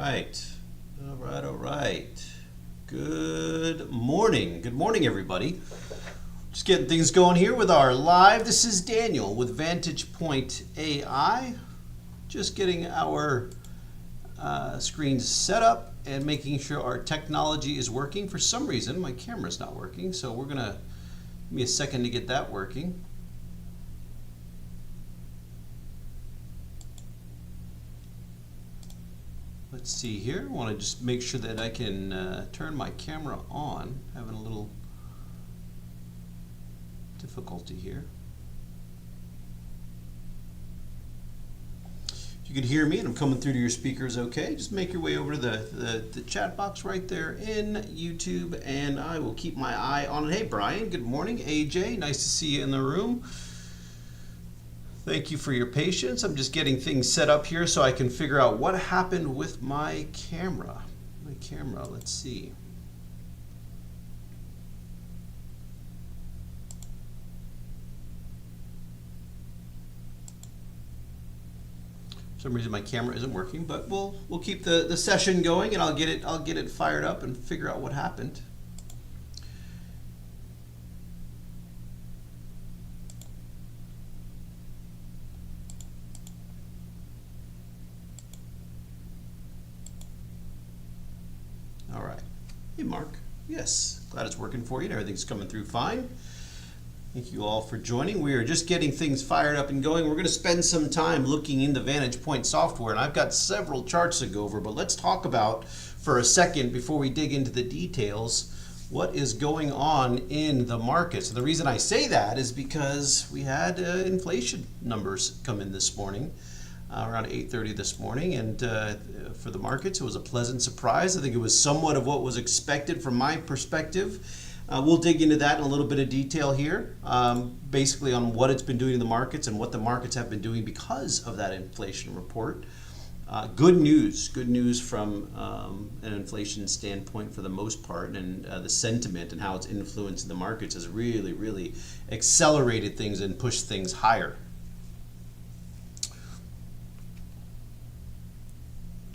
right. All right. Good morning. Good morning, everybody. Just getting things going here with our live. This is Daniel with VantagePoint AI. Just getting our screens set up and making sure our technology is working. For some reason, my camera's not working, so we're gonna give me a second to get that working. Let's see here. I want to just make sure that I can turn my camera on. Having a little difficulty here. If you can hear me and I'm coming through to your speakers okay, just make your way over to the chat box right there in YouTube, and I will keep my eye on it. Hey Brian, good morning. AJ, nice to see you in the room. Thank you for your patience. I'm just getting things set up here so I can figure out what happened with my camera. Let's see. For some reason my camera isn't working, but we'll keep the session going, and I'll get it fired up and figure out what happened. All right. Hey, Mark. Yes, glad it's working for you and everything's coming through fine. Thank you all for joining. We are just getting things fired up and going. We're going to spend some time looking into VantagePoint software, and I've got several charts to go over, but let's talk about for a second before we dig into the details what is going on in the markets. And the reason I say that is because we had inflation numbers come in this morning. Around 8:30 this morning, and for the markets it was a pleasant surprise. I think it was somewhat of what was expected from my perspective. We'll dig into that in a little bit of detail here, basically on what it's been doing in the markets and what the markets have been doing because of that inflation report. Good news from an inflation standpoint for the most part, and the sentiment and how it's influenced the markets has really accelerated things and pushed things higher.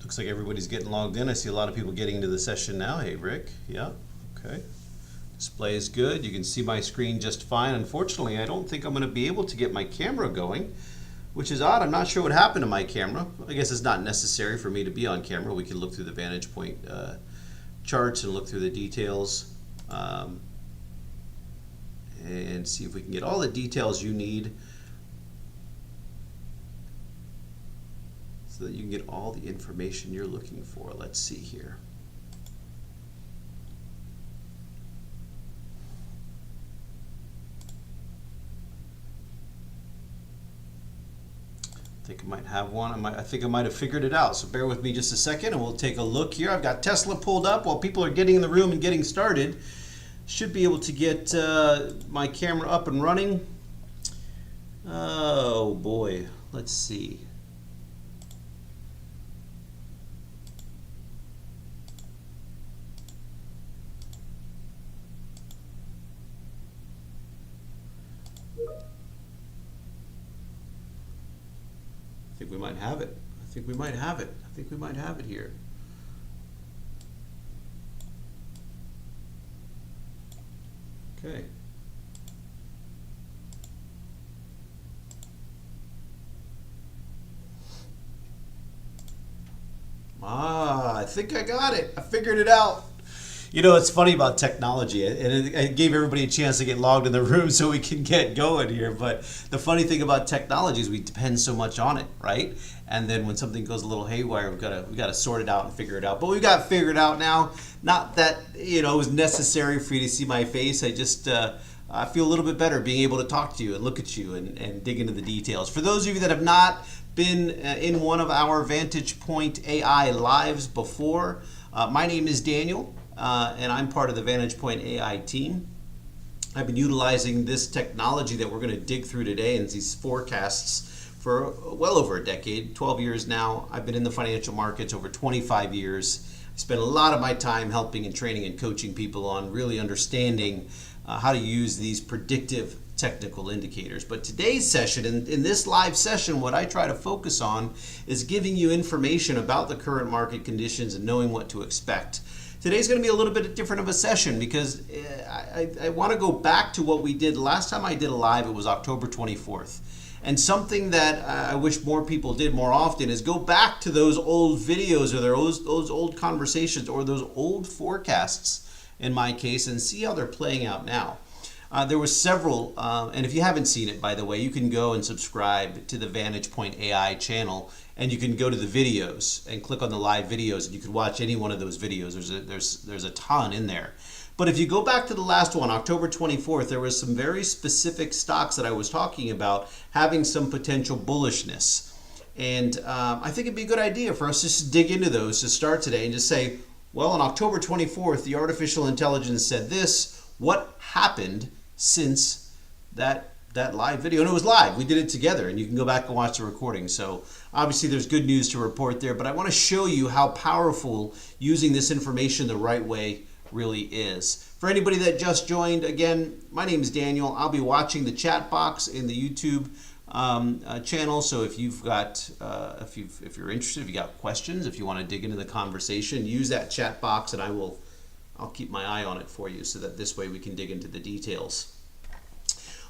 Looks like everybody's getting logged in. I see a lot of people getting into the session now. Hey, Rick. Yeah, okay. Display is good. You can see my screen just fine. Unfortunately, I don't think I'm going to be able to get my camera going, which is odd. I'm not sure what happened to my camera. I guess it's not necessary for me to be on camera. We can look through the VantagePoint charts and look through the details and see if we can get all the details you need, so that you can get all the information you're looking for. Let's see here. I think I might have one. I think I might have figured it out. So bear with me just a second and we'll take a look here. I've got Tesla pulled up while people are getting in the room and getting started. Should be able to get my camera up and running. Oh boy, let's see. I think we might have it. I think we might have it here. Okay. I think I got it. I figured it out. You know, it's funny about technology, and it gave everybody a chance to get logged in the room so we can get going here. But the funny thing about technology is we depend so much on it, right? And then when something goes a little haywire, we've got to sort it out and figure it out. But we've got it figured out now. Not that it was necessary for you to see my face. I just I feel a little bit better being able to talk to you and look at you and dig into the details. For those of you that have not been in one of our VantagePoint AI lives before, my name is Daniel. And I'm part of the VantagePoint AI team. I've been utilizing this technology that we're going to dig through today and these forecasts for well over a decade, 12 years now. I've been in the financial markets over 25 years. I spent a lot of my time helping and training and coaching people on really understanding how to use these predictive technical indicators. But today's session, in this live session, what I try to focus on is giving you information about the current market conditions and knowing what to expect. Today's going to be a little bit different of a session because I want to go back to what we did. Last time I did a live, it was October 24th. And something that I wish more people did more often is go back to those old videos or those old conversations or those old forecasts, in my case, and see how they're playing out now. There were several, and if you haven't seen it, by the way, you can go and subscribe to the VantagePoint AI channel, and you can go to the videos and click on the live videos, and you can watch any one of those videos. There's a ton in there. But if you go back to the last one, October 24th, there was some very specific stocks that I was talking about having some potential bullishness. And I think it'd be a good idea for us just to dig into those to start today and just say, well, on October 24th, the artificial intelligence said this. What happened since that live video? And it was live. We did it together, and you can go back and watch the recording. So obviously there's good news to report there, but I want to show you how powerful using this information the right way really is. For anybody that just joined, again, my name is Daniel. I'll be watching the chat box in the YouTube channel. So if you've got, if you're interested, if you got questions, if you want to dig into the conversation, use that chat box, and I'll keep my eye on it for you so that this way we can dig into the details.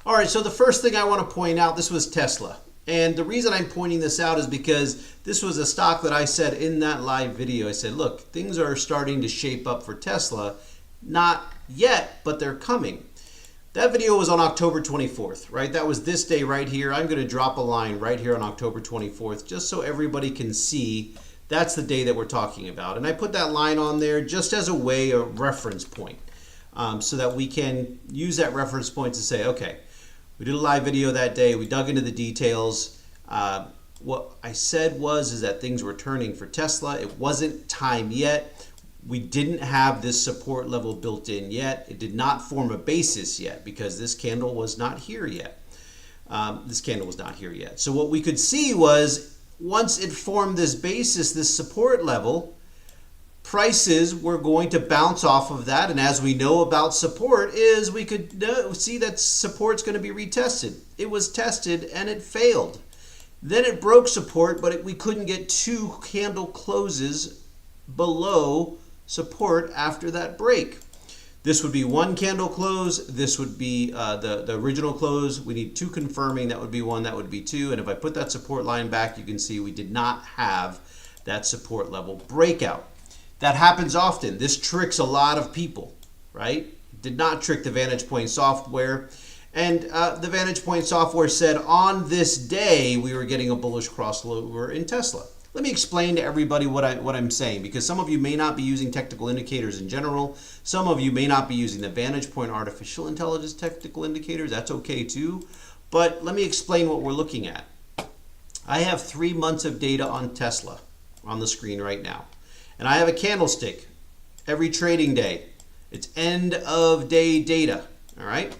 All right, so the first thing I want to point out, this was Tesla. And the reason I'm pointing this out is because this was a stock that I said in that live video. I said, look, things are starting to shape up for Tesla. Not yet, but they're coming. That video was on October 24th, right? That was this day right here. I'm going to drop a line right here on October 24th just so everybody can see that's the day that we're talking about. And I put that line on there just as a way, a reference point, so that we can use that reference point to say, okay, we did a live video that day. We dug into the details. What I said is that things were turning for Tesla. It wasn't time yet. We didn't have this support level built in yet. It did not form a basis yet because this candle was not here yet. So what we could see was once it formed this basis, this support level, prices were going to bounce off of that. And as we know about support is we could see that support's going to be retested. It was tested and it failed. Then it broke support, but we couldn't get two candle closes below support after that break. This would be one candle close. This would be the original close. We need two confirming. That would be one. That would be two. And if I put that support line back, you can see we did not have that support level breakout. That happens often. This tricks a lot of people, right? It did not trick the VantagePoint software. And the VantagePoint software said on this day, we were getting a bullish crossover in Tesla. Let me explain to everybody what I'm saying, because some of you may not be using technical indicators in general. Some of you may not be using the VantagePoint artificial intelligence technical indicators. That's okay too. But let me explain what we're looking at. I have 3 months of data on Tesla on the screen right now. And I have a candlestick every trading day. It's end of day data, all right?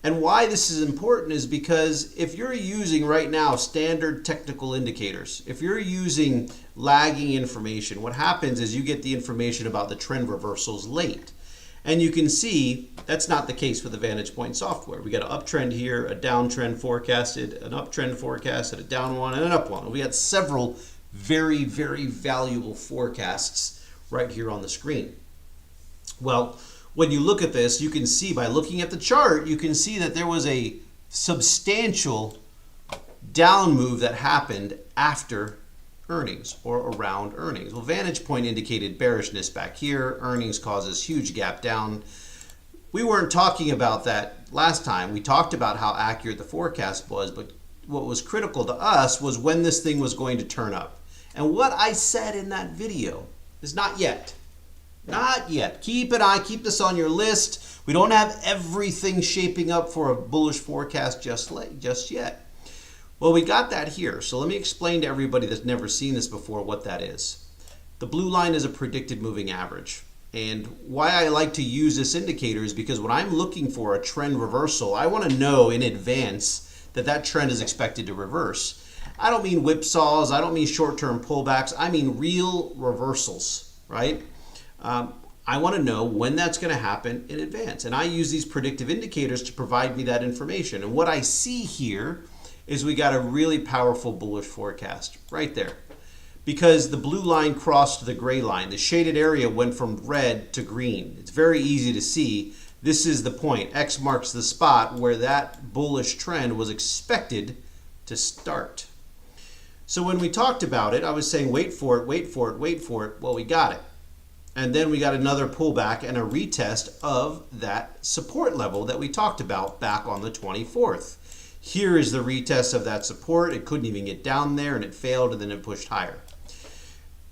And why this is important is because if you're using right now standard technical indicators, if you're using lagging information, what happens is you get the information about the trend reversals late. And you can see that's not the case with the VantagePoint software. We got an uptrend here, a downtrend forecasted, an uptrend forecasted, a down one, and an up one. We got several very, very valuable forecasts right here on the screen. Well, when you look at this, you can see by looking at the chart, you can see that there was a substantial down move that happened after earnings or around earnings. Well, VantagePoint indicated bearishness back here. Earnings causes huge gap down. We weren't talking about that last time. We talked about how accurate the forecast was, but what was critical to us was when this thing was going to turn up. And what I said in that video is not yet. Not yet. Keep an eye, keep this on your list. We don't have everything shaping up for a bullish forecast just yet. Well, we got that here. So let me explain to everybody that's never seen this before what that is. The blue line is a predicted moving average. And why I like to use this indicator is because when I'm looking for a trend reversal, I want to know in advance that that trend is expected to reverse. I don't mean whipsaws. I don't mean short-term pullbacks. I mean real reversals, right? I want to know when that's going to happen in advance. And I use these predictive indicators to provide me that information. And what I see here is we got a really powerful bullish forecast right there. Because the blue line crossed the gray line. The shaded area went from red to green. It's very easy to see. This is the point. X marks the spot where that bullish trend was expected to start. So when we talked about it, I was saying wait for it, wait for it, wait for it. Well, we got it. And then we got another pullback and a retest of that support level that we talked about back on the 24th. Here is the retest of that support. It couldn't even get down there and it failed and then it pushed higher.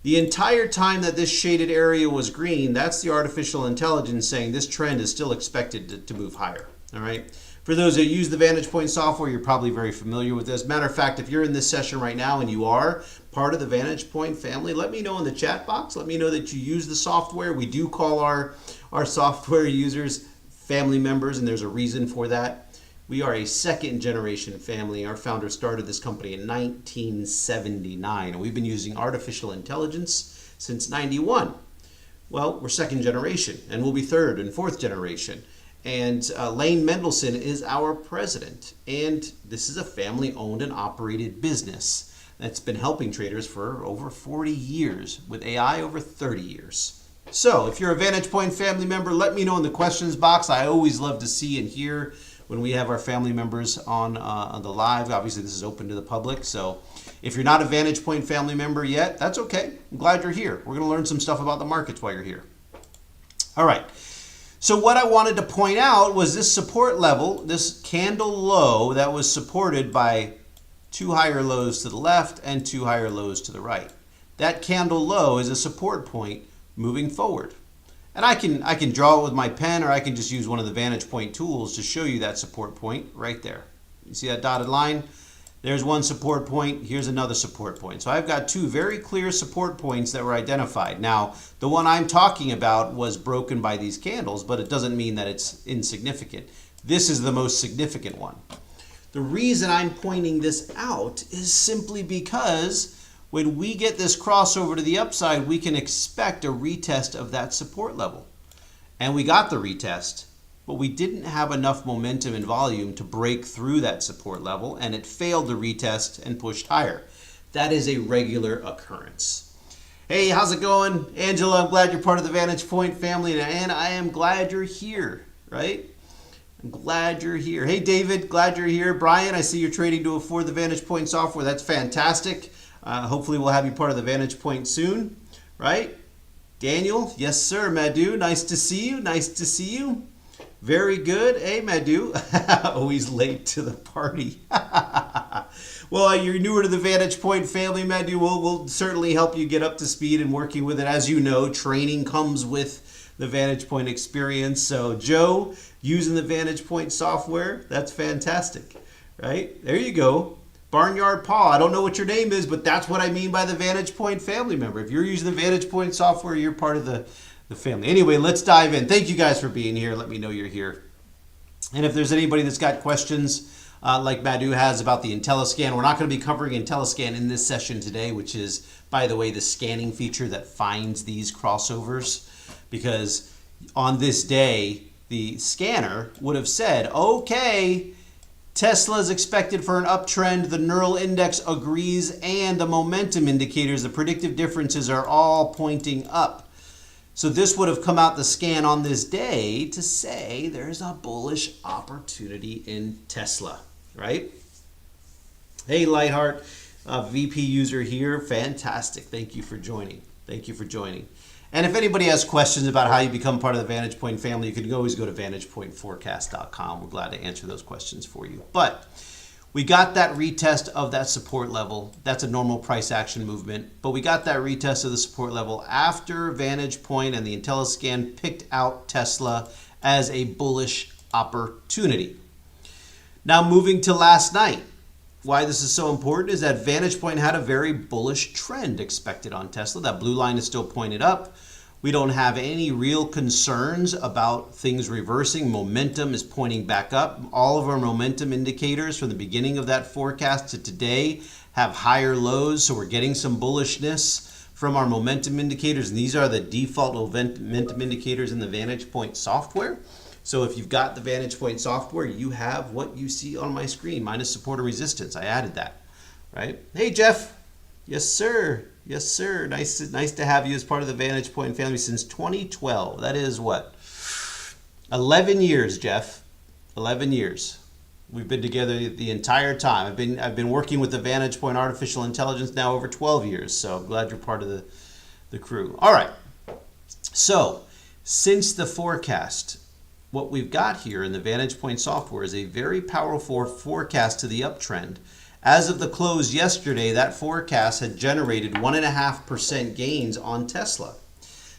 The entire time that this shaded area was green, that's the artificial intelligence saying this trend is still expected to move higher. All right. For those that use the VantagePoint software, you're probably very familiar with this. Matter of fact, if you're in this session right now and you are part of the VantagePoint family, let me know in the chat box. Let me know that you use the software. We do call our software users family members, and there's a reason for that. We are a second generation family. Our founder started this company in 1979, and we've been using artificial intelligence since 91. Well, we're second generation, and we'll be third and fourth generation. And Lane Mendelson is our president. And this is a family-owned and operated business that's been helping traders for over 40 years, with AI over 30 years. So if you're a VantagePoint family member, let me know in the questions box. I always love to see and hear when we have our family members on the live. Obviously, this is open to the public. So if you're not a VantagePoint family member yet, that's okay. I'm glad you're here. We're going to learn some stuff about the markets while you're here. All right. So what I wanted to point out was this support level, this candle low that was supported by two higher lows to the left and two higher lows to the right. That candle low is a support point moving forward. And I can draw it with my pen, or I can just use one of the VantagePoint tools to show you that support point right there. You see that dotted line? There's one support point. Here's another support point. So I've got two very clear support points that were identified. Now, the one I'm talking about was broken by these candles, but it doesn't mean that it's insignificant. This is the most significant one. The reason I'm pointing this out is simply because when we get this crossover to the upside, we can expect a retest of that support level. And we got the retest, but we didn't have enough momentum and volume to break through that support level, and it failed to retest and pushed higher. That is a regular occurrence. Hey, how's it going? Angela, I'm glad you're part of the VantagePoint family, and I am glad you're here, right? I'm glad you're here. Hey, David, glad you're here. Brian, I see you're trading to afford the VantagePoint software. That's fantastic. Hopefully we'll have you part of the VantagePoint soon, right? Daniel, yes, sir. Madhu, nice to see you. Nice to see you. Very good. Hey, Madhu. Always late to the party. Well, you're newer to the VantagePoint family, Madhu. We'll certainly help you get up to speed and working with it. As you know, training comes with the VantagePoint experience. So, Joe, using the VantagePoint software, that's fantastic, right? There you go. Barnyard Paul, I don't know what your name is, but that's what I mean by the VantagePoint family member. If you're using the VantagePoint software, you're part of the family. Anyway, let's dive in. Thank you guys for being here. Let me know you're here. And if there's anybody that's got questions like Madhu has about the IntelliScan, we're not going to be covering IntelliScan in this session today, which is, by the way, the scanning feature that finds these crossovers. Because on this day, the scanner would have said, okay, Tesla is expected for an uptrend, the neural index agrees, and the momentum indicators, the predictive differences are all pointing up. So this would have come out the scan on this day to say there's a bullish opportunity in Tesla, right? Hey, Lightheart, VP user here. Fantastic. Thank you for joining. Thank you for joining. And if anybody has questions about how you become part of the VantagePoint family, you can always go to VantagePointForecast.com. We're glad to answer those questions for you. But we got that retest of that support level. That's a normal price action movement. But we got that retest of the support level after VantagePoint and the IntelliScan picked out Tesla as a bullish opportunity. Now moving to last night. Why this is so important is that VantagePoint had a very bullish trend expected on Tesla. That blue line is still pointed up. We don't have any real concerns about things reversing. Momentum is pointing back up. All of our momentum indicators from the beginning of that forecast to today have higher lows, so we're getting some bullishness from our momentum indicators, and these are the default momentum indicators in the VantagePoint software. So if you've got the VantagePoint software, you have what you see on my screen, minus support or resistance. I added that, right? Hey, Jeff. Yes, sir. Yes, sir. Nice to have you as part of the VantagePoint family since 2012. That is what? 11 years, Jeff. 11 years. We've been together the entire time. I've been working with the VantagePoint artificial intelligence now over 12 years. So I'm glad you're part of the crew. All right. So since the forecast, what we've got here in the VantagePoint software is a very powerful forecast to the uptrend. As of the close yesterday, that forecast had generated 1.5% gains on Tesla.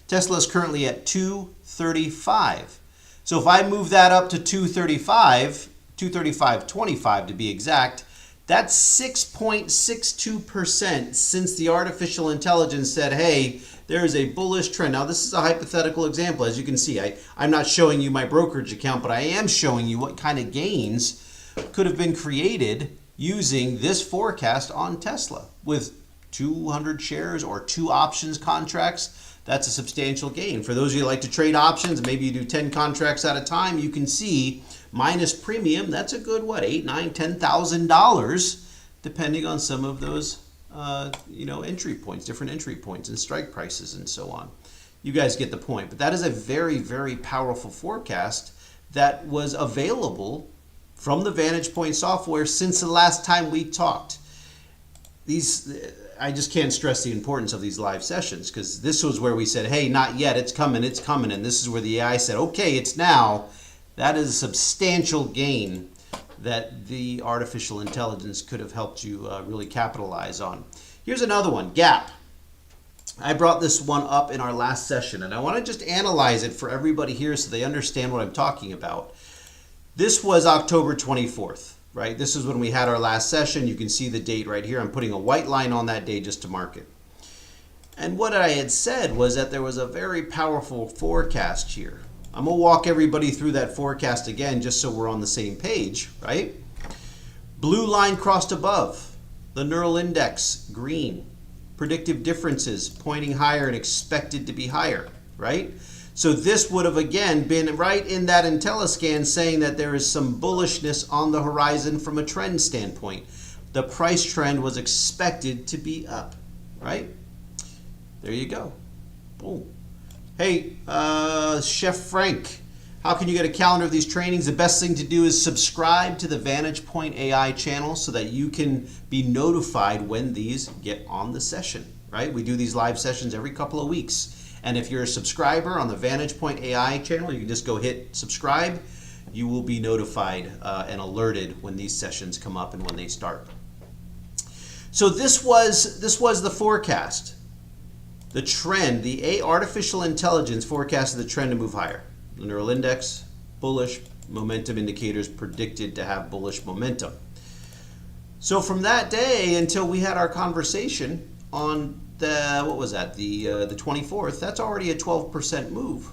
Tesla is currently at 235. So if I move that up to 235.25 to be exact, that's 6.62% since the artificial intelligence said, hey, there is a bullish trend. Now, this is a hypothetical example. As you can see, I'm not showing you my brokerage account, but I am showing you what kind of gains could have been created using this forecast on Tesla. With 200 shares or 2 options contracts, that's a substantial gain. For those of you who like to trade options, maybe you do 10 contracts at a time, you can see minus premium, that's a good, what, $8,000, $9,000, $10,000, depending on some of those entry points, different entry points and strike prices and so on. You guys get the point. But that is a very, very powerful forecast that was available from the VantagePoint software since the last time we talked. I just can't stress the importance of these live sessions, because this was where we said, hey, not yet, it's coming. And this is where the AI said, okay, it's now. That is a substantial gain that the artificial intelligence could have helped you really capitalize on. Here's another one, Gap. I brought this one up in our last session, and I want to just analyze it for everybody here so they understand what I'm talking about. This was October 24th, right? This is when we had our last session. You can see the date right here. I'm putting a white line on that day just to mark it. And what I had said was that there was a very powerful forecast here. I'm going to walk everybody through that forecast again just so we're on the same page, right? Blue line crossed above. The neural index, green. Predictive differences pointing higher and expected to be higher, right? So this would have again been right in that IntelliScan saying that there is some bullishness on the horizon from a trend standpoint. The price trend was expected to be up, right? There you go. Boom. Hey, Chef Frank, how can you get a calendar of these trainings? The best thing to do is subscribe to the VantagePoint AI channel so that you can be notified when these get on the session, right? We do these live sessions every couple of weeks. And if you're a subscriber on the VantagePoint AI channel, you can just go hit subscribe. You will be notified and alerted when these sessions come up and when they start. So this was the forecast. The trend, the artificial intelligence forecasted the trend to move higher. The neural index, bullish, momentum indicators predicted to have bullish momentum. So from that day until we had our conversation on the 24th, that's already a 12% move.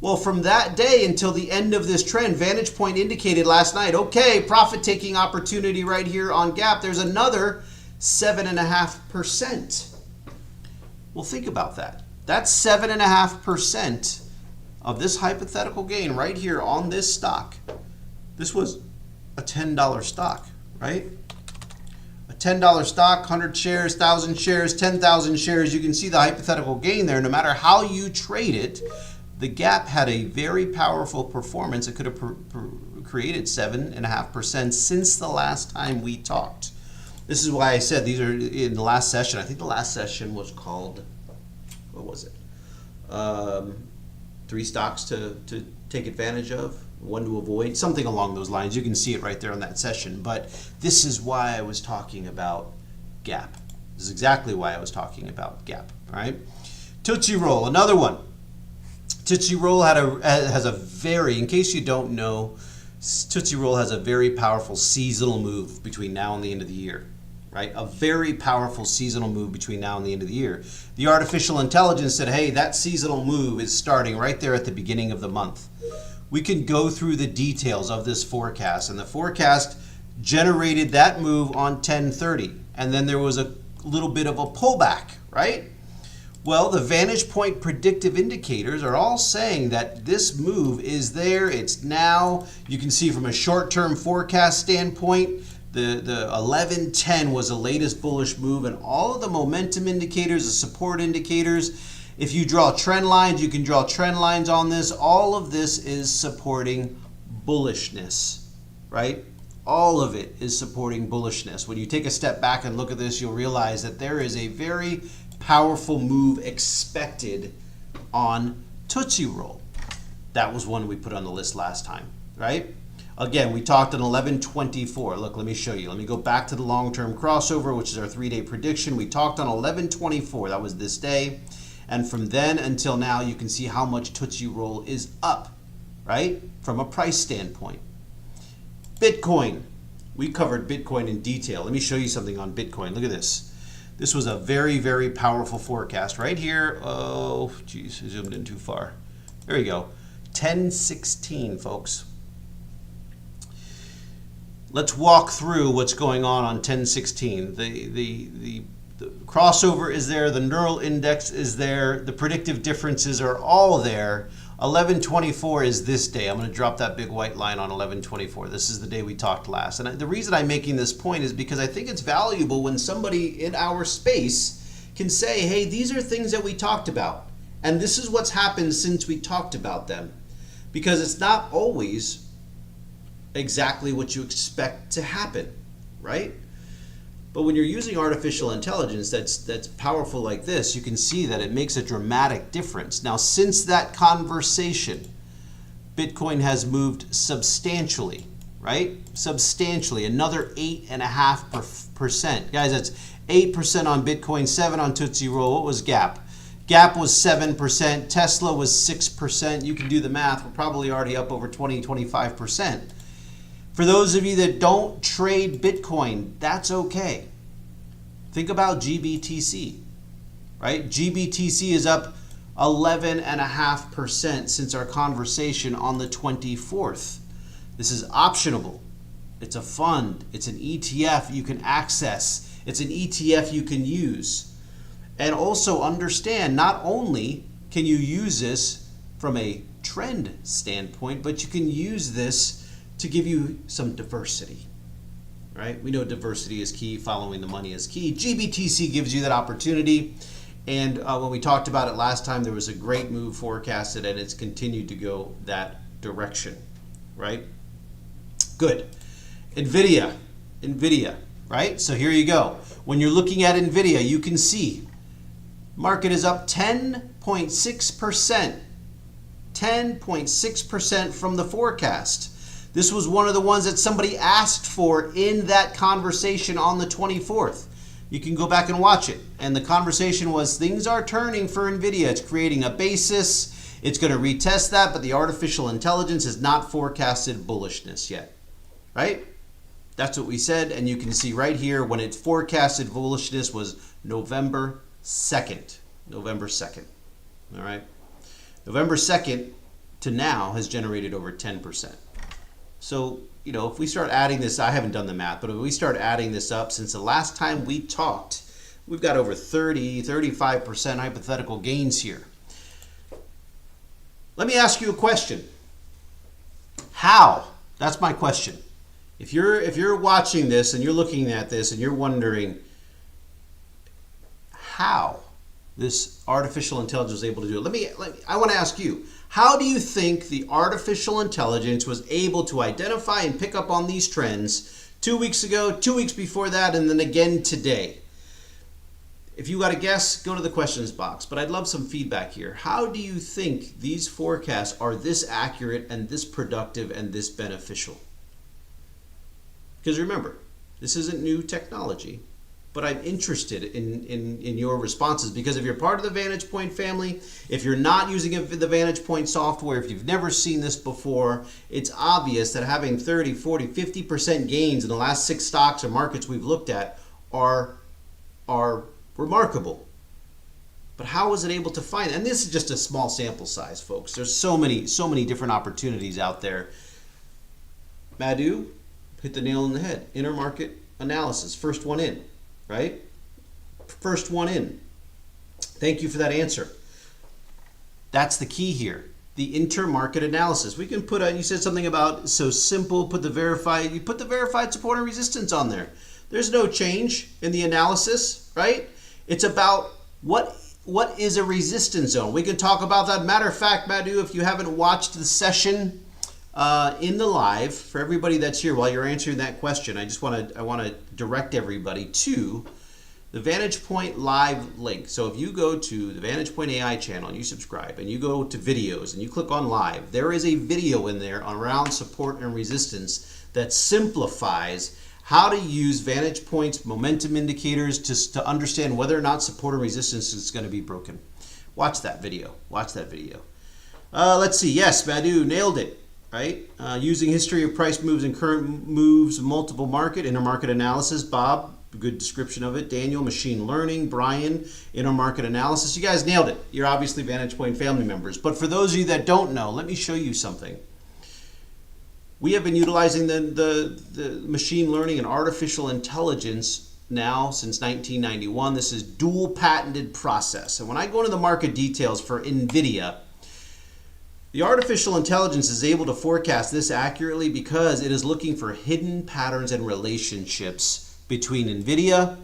Well, from that day until the end of this trend, VantagePoint indicated last night, okay, profit-taking opportunity right here on Gap. There's another 7.5%. Well, think about that. That's 7.5% of this hypothetical gain right here on this stock. This was a $10 stock, right? A $10 stock, 100 shares, 1,000 shares, 10,000 shares. You can see the hypothetical gain there. No matter how you trade it, the Gap had a very powerful performance. It could have created 7.5% since the last time we talked. This is why I said these are in the last session. I think the last session was called, what was it? 3 stocks to take advantage of, 1 to avoid, something along those lines. You can see it right there on that session. But this is why I was talking about Gap. This is exactly why I was talking about Gap, right? Tootsie Roll, another one. Tootsie Roll has a very, in case you don't know, Tootsie Roll has a very powerful seasonal move between now and the end of the year, right? A very powerful seasonal move between now and the end of the year. The artificial intelligence said, hey, that seasonal move is starting right there at the beginning of the month. We can go through the details of this forecast, and the forecast generated that move on 10/30, and then there was a little bit of a pullback, right? Well, the VantagePoint predictive indicators are all saying that this move is there. It's now. You can see from a short-term forecast standpoint, the 1110 was the latest bullish move, and all of the momentum indicators, the support indicators, if you draw trend lines, you can draw trend lines on this. All of this is supporting bullishness, right? All of it is supporting bullishness. When you take a step back and look at this, you'll realize that there is a very powerful move expected on Tootsie Roll. That was one we put on the list last time, right? Again, we talked on 1124. Look, let me show you. Let me go back to the long-term crossover, which is our 3-day prediction. We talked on 1124. That was this day. And from then until now, you can see how much Tootsie Roll is up, right? From a price standpoint. Bitcoin. We covered Bitcoin in detail. Let me show you something on Bitcoin. Look at this. This was a very, very powerful forecast right here. Oh, geez, I zoomed in too far. There you go. 1016, folks. Let's walk through what's going on 1016. The crossover is there. The neural index is there. The predictive differences are all there. 1124 is this day. I'm going to drop that big white line on 1124. This is the day we talked last. And the reason I'm making this point is because I think it's valuable when somebody in our space can say, hey, these are things that we talked about. And this is what's happened since we talked about them. Because it's not always exactly what you expect to happen, right? But when you're using artificial intelligence that's powerful like this, you can see that it makes a dramatic difference. Now, since that conversation, Bitcoin has moved substantially, right? Substantially, another 8.5%. Guys, that's 8% on Bitcoin, 7 on Tootsie Roll. What was Gap? Gap was 7%. Tesla was 6%. You can do the math. We're probably already up over 20, 25%. For those of you that don't trade Bitcoin, that's okay. Think about GBTC, right? GBTC is up 11.5% since our conversation on the 24th. This is optionable. It's a fund. It's an ETF you can access. It's an ETF you can use. And also understand, not only can you use this from a trend standpoint, but you can use this to give you some diversity, right? We know diversity is key, following the money is key. GBTC gives you that opportunity. And when we talked about it last time, there was a great move forecasted and it's continued to go that direction, right? Good. NVIDIA, right? So here you go. When you're looking at NVIDIA, you can see market is up 10.6%. 10.6% from the forecast. This was one of the ones that somebody asked for in that conversation on the 24th. You can go back and watch it. And the conversation was things are turning for NVIDIA. It's creating a basis. It's going to retest that, but the artificial intelligence has not forecasted bullishness yet, right? That's what we said. And you can see right here when it forecasted bullishness was November 2nd. November 2nd. All right. November 2nd to now has generated over 10%. So, you know, if we start adding this, I haven't done the math, but if we start adding this up since the last time we talked, we've got over 30, 35% hypothetical gains here. Let me ask you a question. How? That's my question. If you're watching this and you're looking at this and you're wondering how this artificial intelligence was able to do it, I want to ask you, how do you think the artificial intelligence was able to identify and pick up on these trends 2 weeks ago, 2 weeks before that, and then again today? If you got a guess, go to the questions box, but I'd love some feedback here. How do you think these forecasts are this accurate and this productive and this beneficial? Because remember, this isn't new technology. But I'm interested in your responses, because if you're part of the VantagePoint family, if you're not using the VantagePoint software, if you've never seen this before, it's obvious that having 30, 40, 50% gains in the last 6 stocks or markets we've looked at are remarkable. But how was it able to find? And this is just a small sample size, folks. There's so many different opportunities out there. Madhu hit the nail on the head. Intermarket analysis, first one in. Right? First one in. Thank you for that answer. That's the key here. The intermarket analysis. We can put you said something about so simple, you put the verified support and resistance on there. There's no change in the analysis, right? It's about what is a resistance zone. We can talk about that. Matter of fact, Madhu, if you haven't watched the session in the live, for everybody that's here while you're answering that question, I want to direct everybody to the VantagePoint live link. So if you go to the VantagePoint AI channel and you subscribe and you go to videos and you click on live, there is a video in there around support and resistance that simplifies how to use VantagePoint's momentum indicators to understand whether or not support and resistance is going to be broken. Watch that video. Watch that video. Let's see. Yes, Madhu nailed it. Right? Using history of price moves and current moves, multiple market, intermarket analysis. Bob, good description of it. Daniel, machine learning. Brian, intermarket analysis. You guys nailed it. You're obviously VantagePoint family members. But for those of you that don't know, let me show you something. We have been utilizing the machine learning and artificial intelligence now since 1991. This is dual patented process. And when I go into the market details for NVIDIA, the artificial intelligence is able to forecast this accurately because it is looking for hidden patterns and relationships between NVIDIA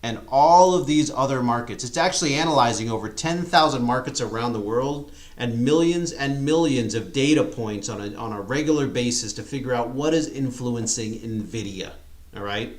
and all of these other markets. It's actually analyzing over 10,000 markets around the world and millions of data points on a regular basis to figure out what is influencing NVIDIA, all right?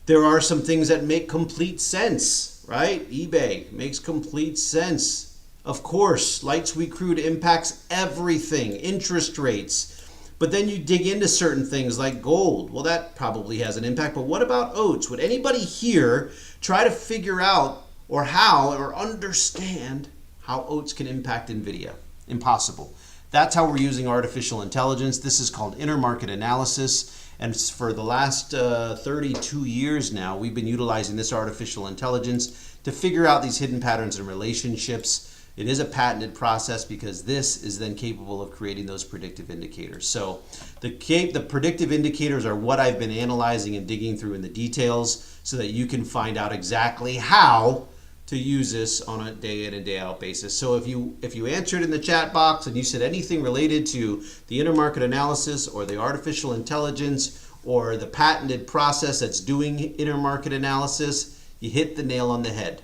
There are some things that make complete sense, right? eBay makes complete sense. Of course, light sweet crude impacts everything, interest rates. But then you dig into certain things like gold. Well, that probably has an impact. But what about oats? Would anybody here try to figure out or understand how oats can impact NVIDIA? Impossible. That's how we're using artificial intelligence. This is called intermarket analysis. And for the last 32 years now, we've been utilizing this artificial intelligence to figure out these hidden patterns and relationships. It is a patented process because this is then capable of creating those predictive indicators. So the predictive indicators are what I've been analyzing and digging through in the details so that you can find out exactly how to use this on a day in and day out basis. So if you answered in the chat box and you said anything related to the intermarket analysis or the artificial intelligence or the patented process that's doing intermarket analysis, you hit the nail on the head.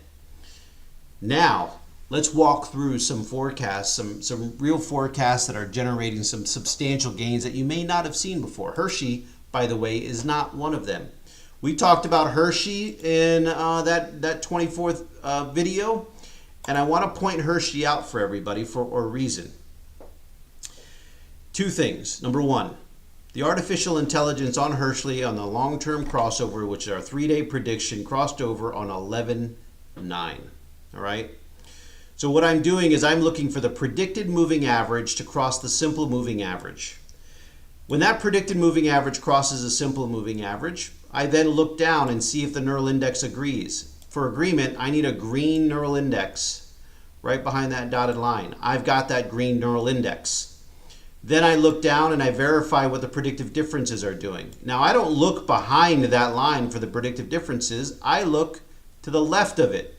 Now, let's walk through some forecasts, some real forecasts that are generating some substantial gains that you may not have seen before. Hershey, by the way, is not one of them. We talked about Hershey in that 24th video, and I want to point Hershey out for everybody for a reason. Two things. Number one, the artificial intelligence on Hershey on the long-term crossover, which is our 3-day prediction, crossed over on 11.9. All right? So what I'm doing is I'm looking for the predicted moving average to cross the simple moving average. When that predicted moving average crosses a simple moving average, I then look down and see if the neural index agrees. For agreement, I need a green neural index right behind that dotted line. I've got that green neural index. Then I look down and I verify what the predictive differences are doing. Now, I don't look behind that line for the predictive differences. I look to the left of it.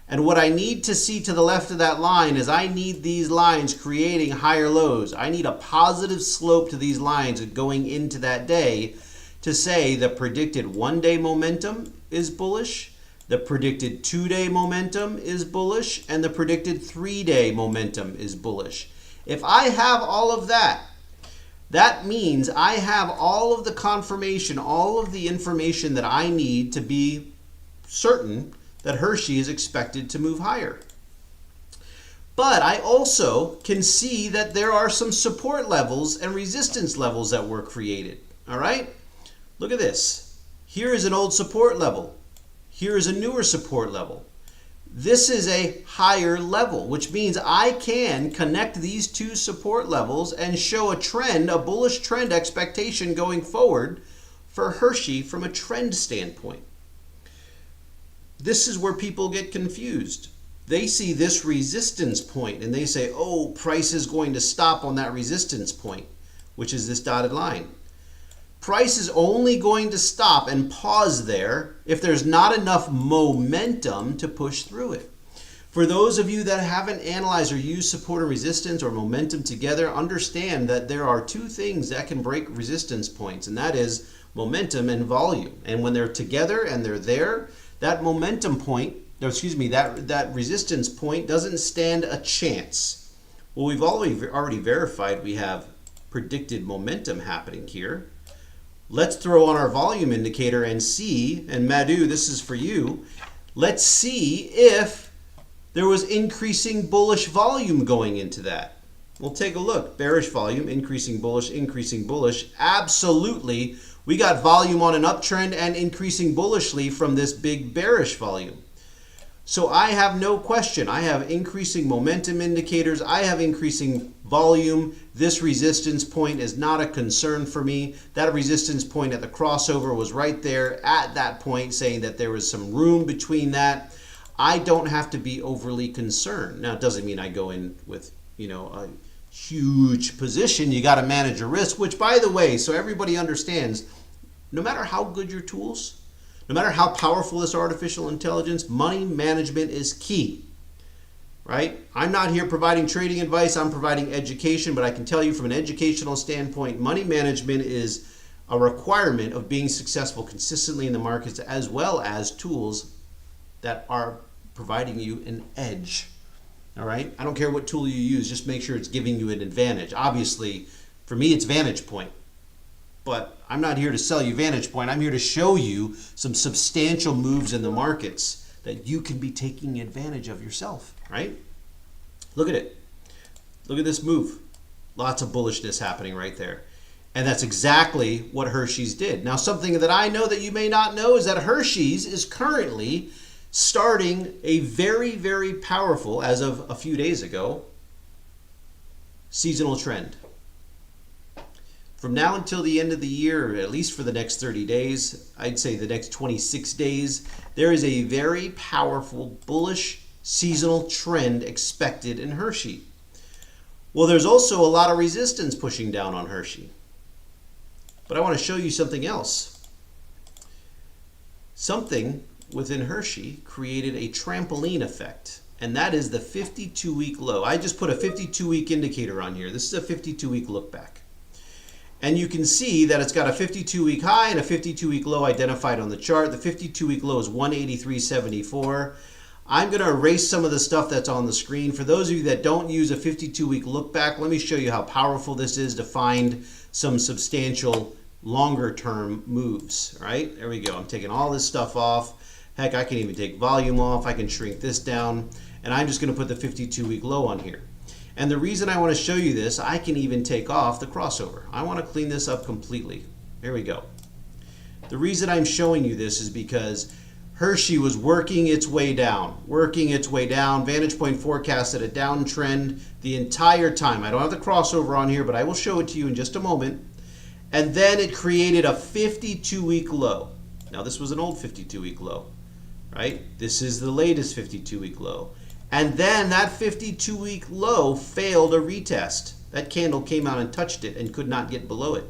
And what I need to see to the left of that line is I need these lines creating higher lows. I need a positive slope to these lines going into that day to say the predicted 1-day momentum is bullish, the predicted 2-day momentum is bullish, and the predicted 3-day momentum is bullish. If I have all of that, that means I have all of the confirmation, all of the information that I need to be certain that Hershey is expected to move higher. But I also can see that there are some support levels and resistance levels that were created. All right? Look at this. Here is an old support level. Here is a newer support level. This is a higher level, which means I can connect these two support levels and show a trend, a bullish trend expectation going forward for Hershey from a trend standpoint. This is where people get confused. They see this resistance point and they say, oh, price is going to stop on that resistance point, which is this dotted line. Price is only going to stop and pause there if there's not enough momentum to push through it. For those of you that haven't analyzed or used support and resistance or momentum together, understand that there are two things that can break resistance points, and that is momentum and volume. And when they're together and they're there, that momentum point, that resistance point doesn't stand a chance. Well, we've already verified we have predicted momentum happening here. Let's throw on our volume indicator and see, and Madhu, this is for you, let's see if there was increasing bullish volume going into that. We'll take a look. Bearish volume, increasing bullish, increasing bullish. Absolutely, we got volume on an uptrend and increasing bullishly from this big bearish volume. So I have no question. I have increasing momentum indicators. I have increasing volume. This resistance point is not a concern for me. That resistance point at the crossover was right there at that point, saying that there was some room between that. I don't have to be overly concerned. Now, it doesn't mean I go in with, a huge position. You got to manage your risk, which, by the way, so everybody understands, no matter how good your tools, no matter how powerful this artificial intelligence, money management is key, right? I'm not here providing trading advice. I'm providing education, but I can tell you from an educational standpoint, money management is a requirement of being successful consistently in the markets, as well as tools that are providing you an edge. All right, I don't care what tool you use, just make sure it's giving you an advantage. Obviously, for me, it's VantagePoint, but I'm not here to sell you VantagePoint. I'm here to show you some substantial moves in the markets that you can be taking advantage of yourself, right? Look at it. Look at this move. Lots of bullishness happening right there. And that's exactly what Hershey's did. Now, something that I know that you may not know is that Hershey's is currently starting a very, very powerful, as of a few days ago, seasonal trend. From now until the end of the year, at least for the next 30 days, I'd say the next 26 days, there is a very powerful bullish seasonal trend expected in Hershey. Well, there's also a lot of resistance pushing down on Hershey. But I want to show you something else. Something within Hershey created a trampoline effect, and that is the 52-week low. I just put a 52-week indicator on here. This is a 52-week look back. And you can see that it's got a 52-week high and a 52-week low identified on the chart. The 52-week low is 183.74. I'm going to erase some of the stuff that's on the screen. For those of you that don't use a 52-week look back, let me show you how powerful this is to find some substantial longer term moves. All right, there we go. I'm taking all this stuff off. Heck, I can even take volume off. I can shrink this down, and I'm just going to put the 52-week low on here. And the reason I want to show you this, I can even take off the crossover. I want to clean this up completely. There we go. The reason I'm showing you this is because Hershey was working its way down. VantagePoint forecasted a downtrend the entire time. I don't have the crossover on here, but I will show it to you in just a moment. And then it created a 52-week low. Now, this was an old 52-week low, right? This is the latest 52-week low. And then that 52-week low failed a retest. That candle came out and touched it and could not get below it.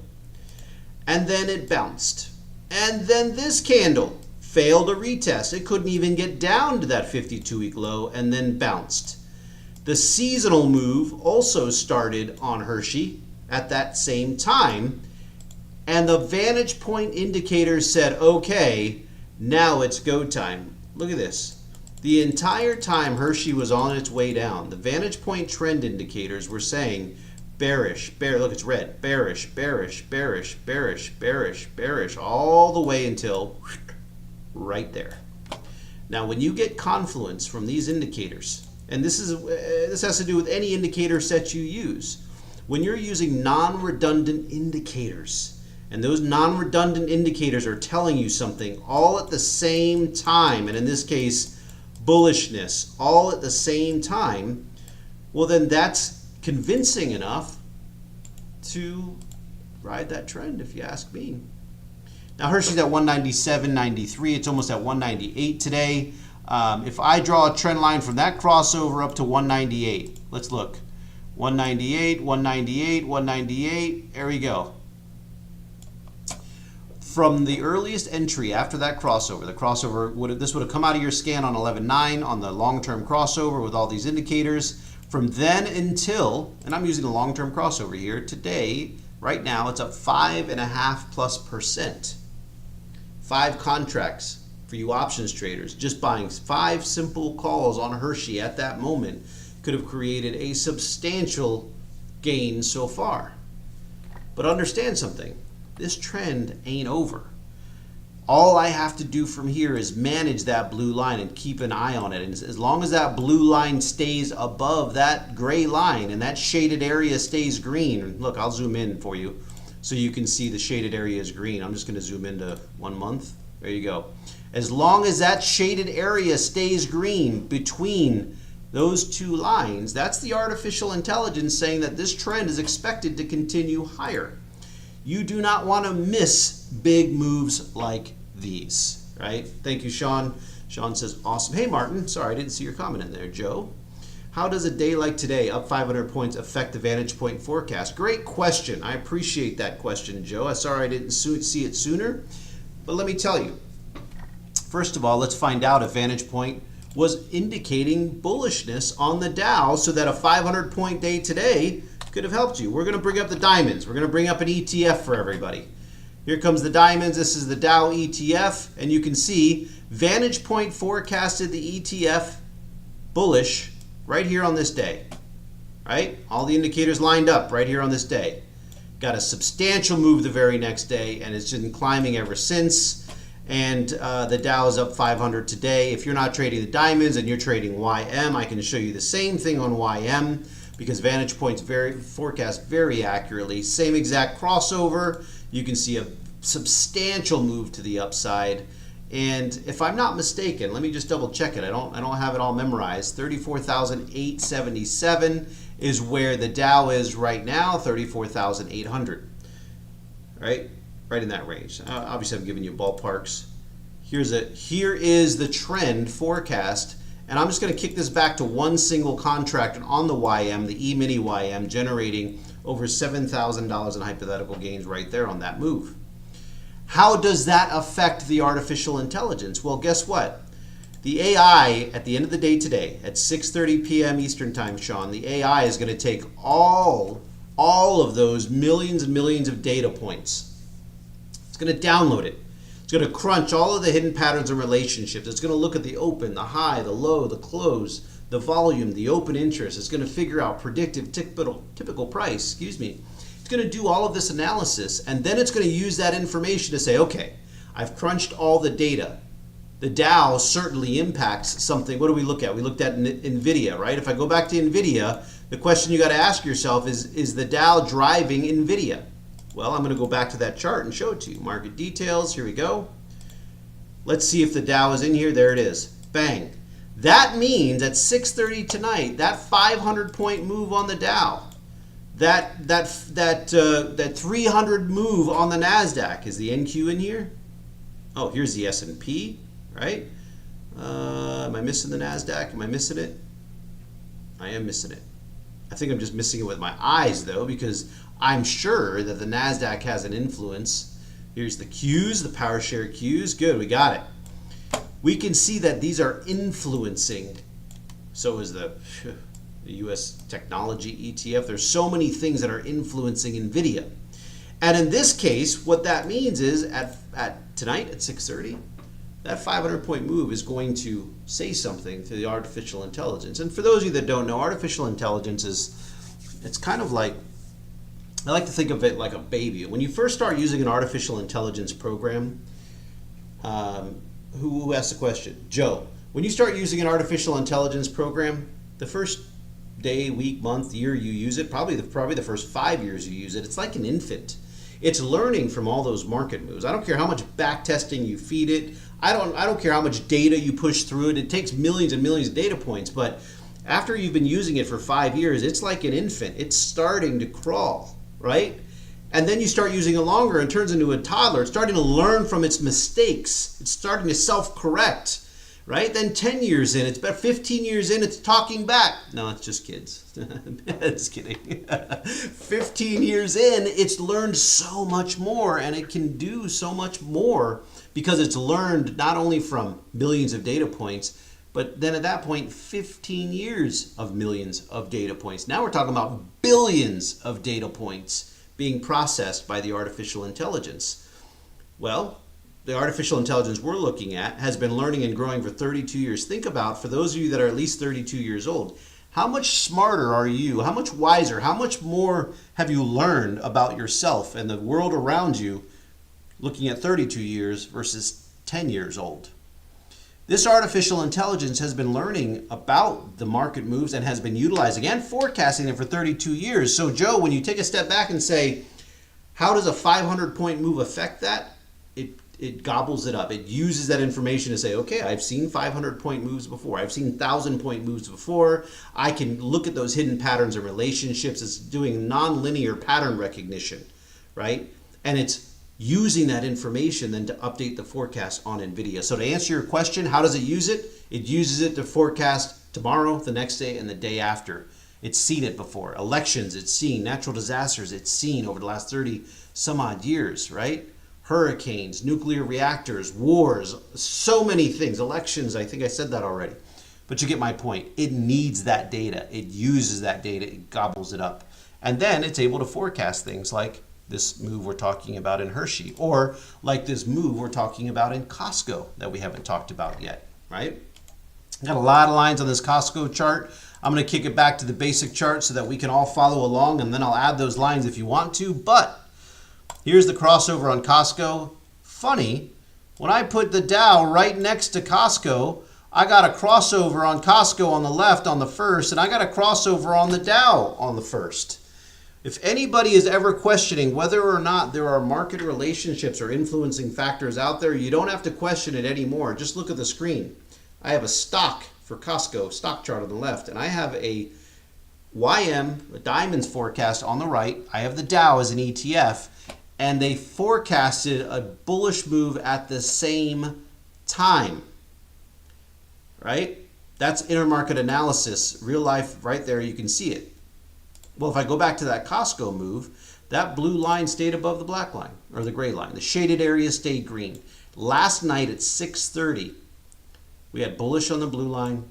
And then it bounced. And then this candle failed a retest. It couldn't even get down to that 52-week low and then bounced. The seasonal move also started on Hershey at that same time. And the VantagePoint indicator said, okay, now it's go time. Look at this. The entire time Hershey was on its way down, the VantagePoint trend indicators were saying bearish, look, it's red, bearish, bearish, bearish, bearish, bearish, bearish, all the way until right there. Now, when you get confluence from these indicators, and this has to do with any indicator set you use, when you're using non-redundant indicators, and those non-redundant indicators are telling you something all at the same time, and in this case, bullishness, all at the same time, well, then that's convincing enough to ride that trend, if you ask me. Now, Hershey's at 197.93. It's almost at 198 today. If I draw a trend line from that crossover up to 198, let's look. 198, 198, 198. There we go. from the earliest entry after that crossover, this would have come out of your scan on 11.9 on the long-term crossover with all these indicators. From then until, and I'm using the long-term crossover here, today, right now, it's up 5.5+%. 5 contracts for you options traders. Just buying 5 simple calls on Hershey at that moment could have created a substantial gain so far. But understand something, this trend ain't over. All I have to do from here is manage that blue line and keep an eye on it. And as long as that blue line stays above that gray line and that shaded area stays green, look, I'll zoom in for you so you can see the shaded area is green. I'm just going to zoom into 1 month. There you go. As long as that shaded area stays green between those 2 lines, that's the artificial intelligence saying that this trend is expected to continue higher. You do not want to miss big moves like these, right? Thank you, Sean. Sean says, awesome. Hey, Martin. Sorry, I didn't see your comment in there. Joe, how does a day like today, up 500 points, affect the VantagePoint forecast? Great question. I appreciate that question, Joe. I'm sorry I didn't see it sooner. But let me tell you, first of all, let's find out if VantagePoint was indicating bullishness on the Dow so that a 500-point day today could have helped you. We're going to bring up the diamonds. We're going to bring up an ETF for everybody. Here comes the diamonds. This is the Dow ETF, and you can see VantagePoint forecasted the ETF bullish right here on this day. Right? All the indicators lined up right here on this day. Got a substantial move the very next day, and it's been climbing ever since. And the Dow is up 500 today. If you're not trading the diamonds and you're trading YM, I can show you the same thing on YM because VantagePoint's forecast very accurately. Same exact crossover. You can see a substantial move to the upside. And if I'm not mistaken, let me just double check it. I don't have it all memorized. 34,877 is where the Dow is right now. 34,800. Right? Right in that range. Obviously, I'm giving you ballparks. Here is the trend forecast, and I'm just going to kick this back to one single contract on the YM, the E-mini YM, generating over $7,000 in hypothetical gains right there on that move. How does that affect the artificial intelligence? Well, guess what? The AI, at the end of the day today, at 6:30 p.m. Eastern Time, Sean, the AI is going to take all of those millions and millions of data points. It's going to download it. It's going to crunch all of the hidden patterns and relationships. It's going to look at the open, the high, the low, the close, the volume, the open interest. It's going to figure out predictive typical price, It's going to do all of this analysis, and then it's going to use that information to say, okay, I've crunched all the data. The Dow certainly impacts something. What do we look at? We looked at NVIDIA, right? If I go back to NVIDIA, the question you got to ask yourself is the Dow driving NVIDIA? Well, I'm going to go back to that chart and show it to you. Market details, here we go. Let's see if the Dow is in here. There it is. Bang. That means at 6:30 tonight, that 500-point move on the Dow, that 300 move on the NASDAQ. Is the NQ in here? Oh, here's the S&P, right? Am I missing the NASDAQ? Am I missing it? I am missing it. I think I'm just missing it with my eyes, though, because I'm sure that the NASDAQ has an influence. Here's the Qs, the power share Qs. Good, we got it. We can see that these are influencing. So is the U.S. technology ETF. There's so many things that are influencing NVIDIA. And in this case, what that means is at tonight at 6:30, that 500-point move is going to say something to the artificial intelligence. And for those of you that don't know, artificial intelligence it's kind of like, I like to think of it like a baby. When you first start using an artificial intelligence program, who asked the question? Joe. When you start using an artificial intelligence program, the first day, week, month, year you use it, probably the first 5 years you use it, it's like an infant. It's learning from all those market moves. I don't care how much back testing you feed it. I don't care how much data you push through it. It takes millions and millions of data points, but after you've been using it for 5 years, it's like an infant. It's starting to crawl, right? And then you start using it longer and it turns into a toddler. It's starting to learn from its mistakes. It's starting to self-correct, right? Then 10 years in, it's about 15 years in, it's talking back. No, it's just kids. Just kidding. 15 years in, it's learned so much more, and it can do so much more because it's learned not only from millions of data points, but then at that point, 15 years of millions of data points. Now we're talking about billions of data points being processed by the artificial intelligence. Well, the artificial intelligence we're looking at has been learning and growing for 32 years. Think about, for those of you that are at least 32 years old, how much smarter are you? How much wiser? How much more have you learned about yourself and the world around you looking at 32 years versus 10 years old? This artificial intelligence has been learning about the market moves and has been utilizing and forecasting it for 32 years. So Joe, when you take a step back and say, how does a 500-point move affect that? It gobbles it up. It uses that information to say, okay, I've seen 500-point moves before. I've seen 1,000-point moves before. I can look at those hidden patterns and relationships. It's doing nonlinear pattern recognition, right? And it's using that information then to update the forecast on NVIDIA. So to answer your question, how does it use it? It uses it to forecast tomorrow, the next day, and the day after. It's seen it before. Elections, it's seen. Natural disasters, it's seen over the last 30 some odd years, right? Hurricanes, nuclear reactors, wars, so many things. Elections, I think I said that already. But you get my point. It needs that data. It uses that data. It gobbles it up. And then it's able to forecast things like this move we're talking about in Hershey, or like this move we're talking about in Costco that we haven't talked about yet, right? Got a lot of lines on this Costco chart. I'm going to kick it back to the basic chart so that we can all follow along, and then I'll add those lines if you want to. But here's the crossover on Costco. Funny, when I put the Dow right next to Costco, I got a crossover on Costco on the left on the first, and I got a crossover on the Dow on the first. If anybody is ever questioning whether or not there are market relationships or influencing factors out there, you don't have to question it anymore. Just look at the screen. I have a stock for Costco, stock chart on the left, and I have a YM, a diamonds forecast on the right. I have the Dow as an ETF, and they forecasted a bullish move at the same time, right? That's intermarket analysis, real life right there, you can see it. Well, if I go back to that Costco move, that blue line stayed above the black line, or the gray line. The shaded area stayed green. Last night at 6:30, we had bullish on the blue line.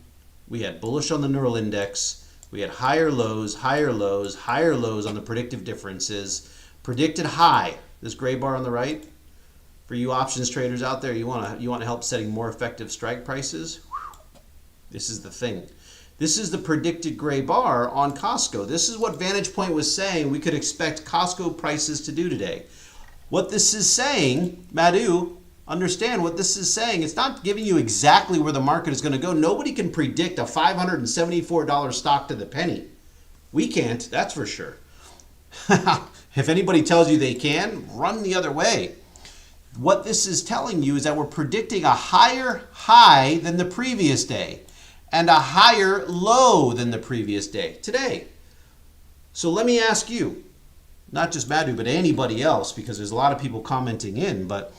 We had bullish on the neural index. We had higher lows, higher lows, higher lows on the predictive differences. Predicted high, this gray bar on the right. For you options traders out there, you want to help setting more effective strike prices? This is the thing. This is the predicted gray bar on Costco. This is what VantagePoint was saying we could expect Costco prices to do today. What this is saying, Madhu, understand what this is saying. It's not giving you exactly where the market is going to go. Nobody can predict a $574 stock to the penny. We can't, that's for sure. If anybody tells you they can, run the other way. What this is telling you is that we're predicting a higher high than the previous day and a higher low than the previous day today. So let me ask you, not just Madhu, but anybody else, because there's a lot of people commenting in, but